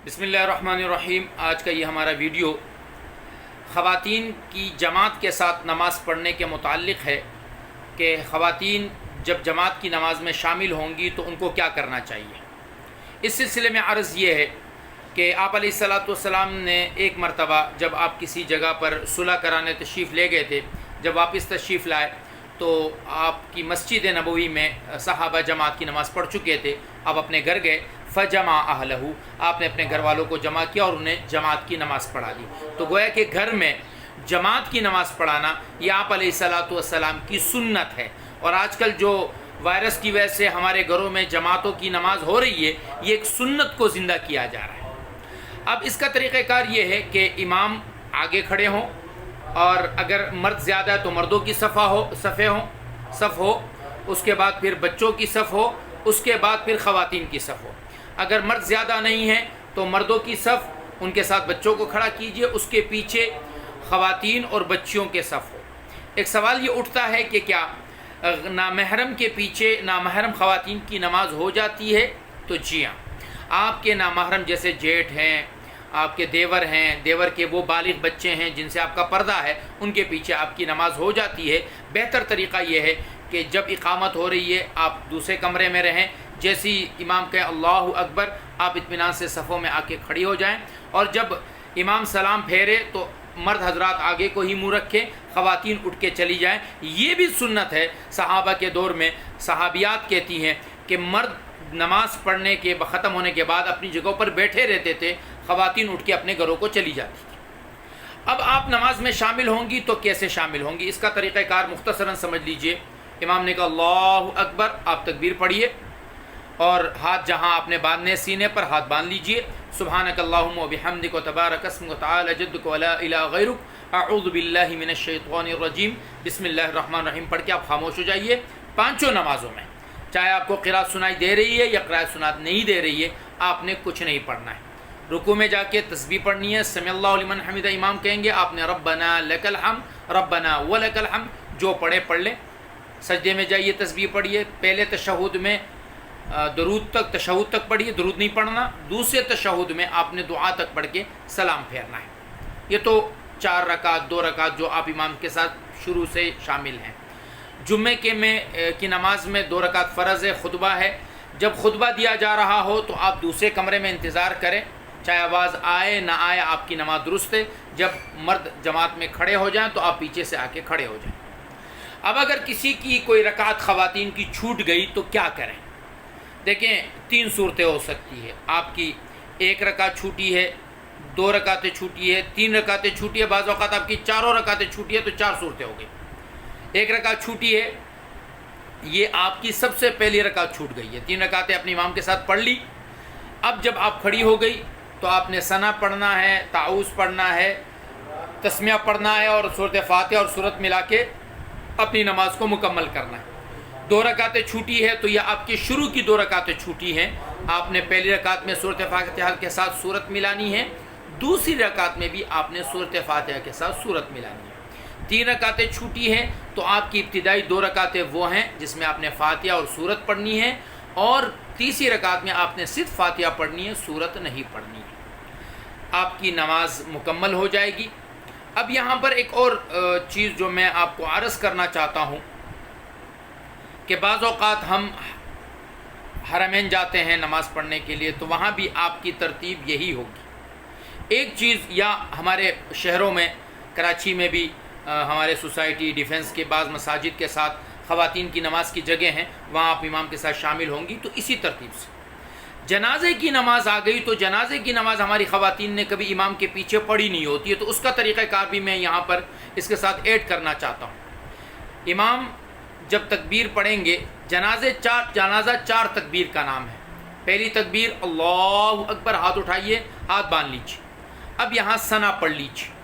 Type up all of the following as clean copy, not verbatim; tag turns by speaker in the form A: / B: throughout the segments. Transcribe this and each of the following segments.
A: بسم اللہ الرحمن الرحیم۔ آج کا یہ ہمارا ویڈیو خواتین کی جماعت کے ساتھ نماز پڑھنے کے متعلق ہے کہ خواتین جب جماعت کی نماز میں شامل ہوں گی تو ان کو کیا کرنا چاہیے۔ اس سلسلے میں عرض یہ ہے کہ آپ علیہ الصلاۃ والسلام نے ایک مرتبہ جب آپ کسی جگہ پر صلح کرانے تشریف لے گئے تھے، جب واپس تشریف لائے تو آپ کی مسجد نبوی میں صحابہ جماعت کی نماز پڑھ چکے تھے۔ آپ اپنے گھر گئے، فجمع اہلہ، آپ نے اپنے گھر والوں کو جمع کیا اور انہیں جماعت کی نماز پڑھا دی۔ تو گویا کہ گھر میں جماعت کی نماز پڑھانا یہ آپ علیہ الصلاۃ والسلام کی سنت ہے۔ اور آج کل جو وائرس کی وجہ سے ہمارے گھروں میں جماعتوں کی نماز ہو رہی ہے، یہ ایک سنت کو زندہ کیا جا رہا ہے۔ اب اس کا طریقہ کار یہ ہے کہ امام آگے کھڑے ہوں، اور اگر مرد زیادہ ہے تو مردوں کی صف ہو، اس کے بعد پھر بچوں کی صف ہو، اس کے بعد پھر خواتین کی صف ہو۔ اگر مرد زیادہ نہیں ہے تو مردوں کی صف، ان کے ساتھ بچوں کو کھڑا کیجئے، اس کے پیچھے خواتین اور بچیوں کے صف ہو۔ ایک سوال یہ اٹھتا ہے کہ کیا نامحرم کے پیچھے نامحرم خواتین کی نماز ہو جاتی ہے؟ تو جی ہاں، آپ کے نامحرم جیسے جیٹھ ہیں، آپ کے دیور ہیں، دیور کے وہ بالغ بچے ہیں جن سے آپ کا پردہ ہے، ان کے پیچھے آپ کی نماز ہو جاتی ہے۔ بہتر طریقہ یہ ہے کہ جب اقامت ہو رہی ہے آپ دوسرے کمرے میں رہیں، جیسی امام کہے اللہ اکبر آپ اطمینان سے صفوں میں آ کے کھڑی ہو جائیں، اور جب امام سلام پھیرے تو مرد حضرات آگے کو ہی منہ رکھیں، خواتین اٹھ کے چلی جائیں۔ یہ بھی سنت ہے۔ صحابہ کے دور میں صحابیات کہتی ہیں کہ مرد نماز پڑھنے کے ختم ہونے کے بعد اپنی جگہوں پر بیٹھے رہتے تھے، خواتین اٹھ کے اپنے گھروں کو چلی جاتی تھی۔ اب آپ نماز میں شامل ہوں گی تو کیسے شامل ہوں گی؟ اس کا طریقہ کار مختصراً سمجھ لیجئے۔ امام نے کہا اللہ اکبر، آپ تکبیر پڑھیے، اور ہاتھ جہاں آپ نے باندھنے سینے پر ہاتھ باندھ لیجئے۔ سبحانک اللہم و بحمدک و تبارک اسمک و تعالی جدک و لا الہ غیرک، اعوذ باللہ من الشیطان الرجیم، بسم اللہ الرحمن الرحیم پڑھ کے آپ خاموش ہو جائیے۔ پانچوں نمازوں میں چاہے آپ کو قرات سنائی دے رہی ہے یا قرات سنائی نہیں دے رہی ہے، آپ نے کچھ نہیں پڑھنا ہے۔ رکوع میں جا کے تسبیح پڑھنی ہے، سمع اللہ لمن حمدہ امام کہیں گے، آپ نے ربنا لک الحمد ربنا ولک الحمد جو پڑھے پڑھ لیں۔ سجدے میں جائیے، تسبیح پڑھیے، پہلے تشہد میں تشہد تک پڑھیے، درود نہیں پڑھنا، دوسرے تشہد میں آپ نے دعا تک پڑھ کے سلام پھیرنا ہے۔ یہ تو 4 رکعت 2 رکعت جو آپ امام کے ساتھ شروع سے شامل ہیں۔ جمعے کی نماز میں 2 رکعت فرض ہے، خطبہ ہے۔ جب خطبہ دیا جا رہا ہو تو آپ دوسرے کمرے میں انتظار کریں، چاہے آواز آئے نہ آئے آپ کی نماز درست ہے۔ جب مرد جماعت میں کھڑے ہو جائیں تو آپ پیچھے سے آ کے کھڑے ہو جائیں۔ اب اگر کسی کی کوئی رکعت خواتین کی چھوٹ گئی تو کیا کریں؟ دیکھیں، 3 صورتیں ہو سکتی ہے۔ آپ کی 1 رکعت چھوٹی ہے، 2 رکعتیں چھوٹی ہے، 3 رکعتیں چھوٹی ہے، بعض اوقات آپ کی 4 رکعتیں چھوٹی ہے تو 4 صورتیں ہو گئی۔ 1 رکعت چھوٹی ہے، یہ آپ کی سب سے پہلی رکعت چھوٹ گئی ہے، 3 رکعتیں اپنے امام کے ساتھ پڑھ لی۔ اب جب آپ کھڑی ہو گئی تو آپ نے ثنا پڑھنا ہے، تعوذ پڑھنا ہے، تسمیہ پڑھنا ہے، اور سورۃ فاتحہ اور سورت ملا کے اپنی نماز کو مکمل کرنا ہے۔ 2 رکعتیں چھوٹی ہے تو یہ آپ کی شروع کی 2 رکعتیں چھوٹی ہیں، آپ نے پہلی رکعت میں سورۃ فاتحہ کے ساتھ سورت ملانی ہے، دوسری رکعت میں بھی آپ نے سورۃ فاتحہ کے ساتھ سورت ملانی ہے۔ 3 رکعتیں چھوٹی ہیں تو آپ کی ابتدائی 2 رکعتیں وہ ہیں جس میں آپ نے فاتحہ اور سورت پڑھنی ہے، اور تیسری رکعت میں آپ نے صرف فاتحہ پڑھنی ہے، سورت نہیں پڑھنی ہے۔ آپ کی نماز مکمل ہو جائے گی۔ اب یہاں پر ایک اور چیز جو میں آپ کو عرض کرنا چاہتا ہوں کہ بعض اوقات ہم حرمین جاتے ہیں نماز پڑھنے کے لیے، تو وہاں بھی آپ کی ترتیب یہی ہوگی۔ ایک چیز، یا ہمارے شہروں میں کراچی میں بھی ہمارے سوسائٹی ڈیفنس کے بعض مساجد کے ساتھ خواتین کی نماز کی جگہ ہیں، وہاں آپ امام کے ساتھ شامل ہوں گی۔ تو اسی ترتیب سے جنازے کی نماز آ گئی تو جنازے کی نماز ہماری خواتین نے کبھی امام کے پیچھے پڑھی نہیں ہوتی ہے، تو اس کا طریقہ کار بھی میں یہاں پر اس کے ساتھ ایڈ کرنا چاہتا ہوں۔ امام جب تکبیر پڑھیں گے، جنازہ 4 تکبیر کا نام ہے۔ پہلی تکبیر اللہ اکبر، ہاتھ اٹھائیے، ہاتھ باندھ لیجیے۔ اب یہاں ثنا پڑھ لیجیے،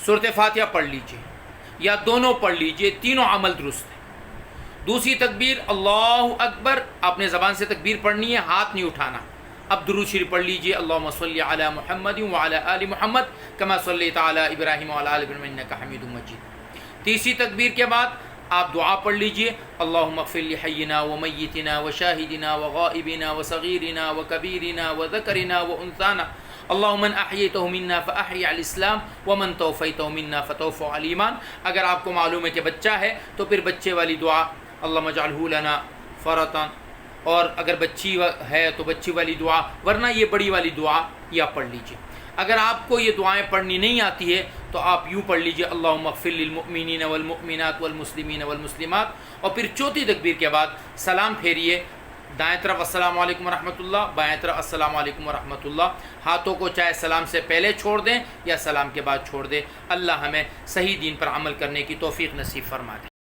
A: سورۃ فاتحہ پڑھ لیجیے، یا دونوں پڑھ لیجیے، تینوں عمل درست ہے۔ دوسری تکبیر اللہ اکبر، آپ نے زبان سے تکبیر پڑھنی ہے، ہاتھ نہیں اٹھانا۔ اب درود شریف پڑھ لیجیے، اللہم صلی علی محمد وعلی آل محمد کما صلیت علی ابراہیم وعلی آل ابراہیم انک حمید مجید۔ تیسری تکبیر کے بعد آپ دعا پڑھ لیجئے، اللہم اغفر لحینا و میتنا و شاہدنا و غائبنا و صغیرنا و کبیرنا و ذکرنا و انثانا، اللہم من احییتہ منا فاحی علی الاسلام ومن توفیتہ منا فتوفہ علی ایمان۔ اگر آپ کو معلوم ہے کہ بچہ ہے تو پھر بچے والی دعا اللہم اجعلہ لنا فرطا، اور اگر بچی ہے تو بچی والی دعا، ورنہ یہ بڑی والی دعا یہ آپ پڑھ لیجئے۔ اگر آپ کو یہ دعائیں پڑھنی نہیں آتی ہے تو آپ یوں پڑھ لیجئے اللہم اغفر للمؤمنین والمؤمنات والمسلمین والمسلمات، اور پھر چوتھی تکبیر کے بعد سلام پھیریے، دائیں طرف السلام علیکم ورحمۃ اللہ، بائیں طرف السلام علیکم ورحمۃ اللہ۔ ہاتھوں کو چاہے سلام سے پہلے چھوڑ دیں یا سلام کے بعد چھوڑ دیں۔ اللہ ہمیں صحیح دین پر عمل کرنے کی توفیق نصیب فرما دے۔